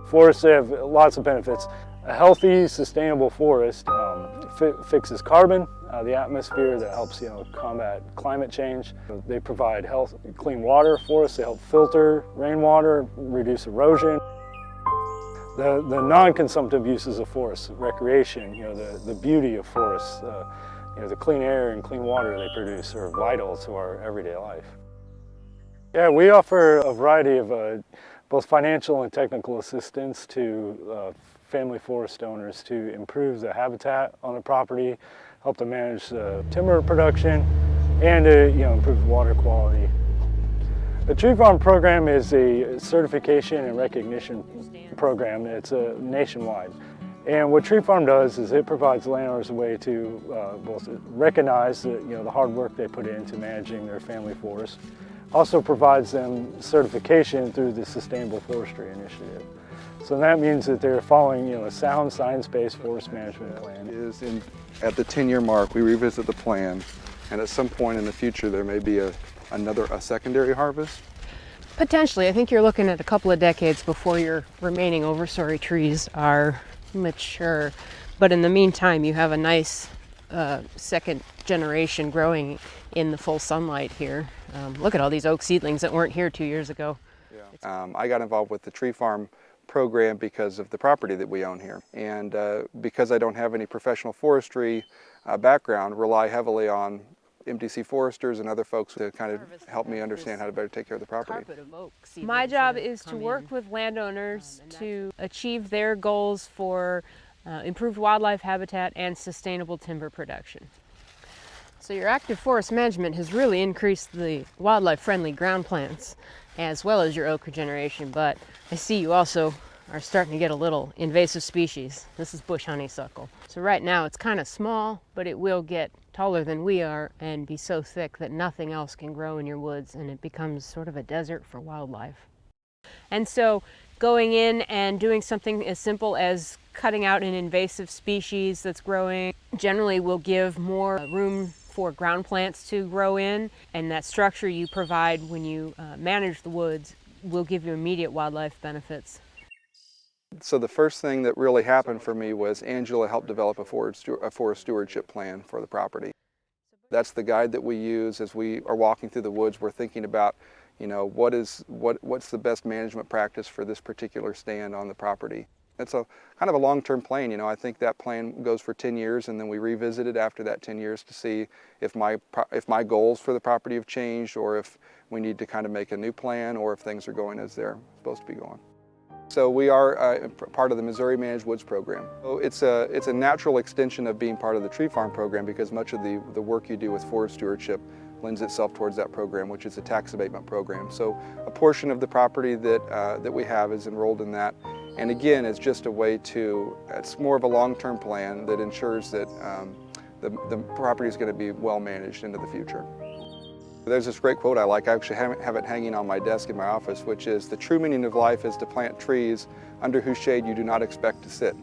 Forests have lots of benefits. A healthy, sustainable forest fixes carbon, the atmosphere, that helps combat climate change. They provide clean water for us. They help filter rainwater, reduce erosion. The non-consumptive uses of forests, recreation, the beauty of forests, the clean air and clean water they produce are vital to our everyday life. Yeah, we offer a variety of both financial and technical assistance to family forest owners to improve the habitat on the property, help to manage the timber production, and to improve water quality. The Tree Farm program is a certification and recognition program. It's nationwide. And what Tree Farm does is it provides landowners a way to both recognize the hard work they put into managing their family forest. Also provides them certification through the Sustainable Forestry Initiative. So that means that they're following a sound science-based forest management plan. At the 10-year mark, we revisit the plan, and at some point in the future there may be a secondary harvest? Potentially. I think you're looking at a couple of decades before your remaining overstory trees are mature. But in the meantime, you have a nice second generation growing in the full sunlight here. Look at all these oak seedlings that weren't here 2 years ago. Yeah. I got involved with the Tree Farm program because of the property that we own here. And because I don't have any professional forestry background, rely heavily on MDC foresters and other folks to kind of help me understand how to better take care of the property. My job is to work with landowners to achieve their goals for improved wildlife habitat and sustainable timber production. So your active forest management has really increased the wildlife-friendly ground plants as well as your oak regeneration, but I see you also are starting to get a little invasive species. This is bush honeysuckle. So right now it's kind of small, but it will get taller than we are and be so thick that nothing else can grow in your woods, and it becomes sort of a desert for wildlife. And so going in and doing something as simple as cutting out an invasive species that's growing generally will give more room for ground plants to grow in, and that structure you provide when you manage the woods will give you immediate wildlife benefits. So the first thing that really happened for me was Angela helped develop a forest stewardship plan for the property. That's the guide that we use as we are walking through the woods. We're thinking about, what's the best management practice for this particular stand on the property. It's a kind of a long-term plan. I think that plan goes for 10 years, and then we revisit it after that 10 years to see if my goals for the property have changed, or if we need to kind of make a new plan, or if things are going as they're supposed to be going. So we are part of the Missouri Managed Woods program. So it's a natural extension of being part of the Tree Farm program, because much of the work you do with forest stewardship lends itself towards that program, which is a tax abatement program. So a portion of the property that we have is enrolled in that. And again, it's just a way it's more of a long-term plan that ensures that the property is going to be well managed into the future. There's this great quote I like. I actually have it hanging on my desk in my office, which is, "The true meaning of life is to plant trees under whose shade you do not expect to sit."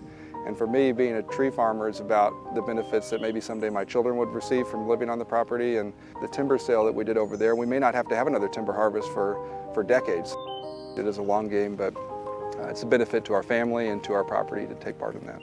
And for me, being a tree farmer is about the benefits that maybe someday my children would receive from living on the property. And the timber sale that we did over there, we may not have to have another timber harvest for decades. It is a long game, but it's a benefit to our family and to our property to take part in that.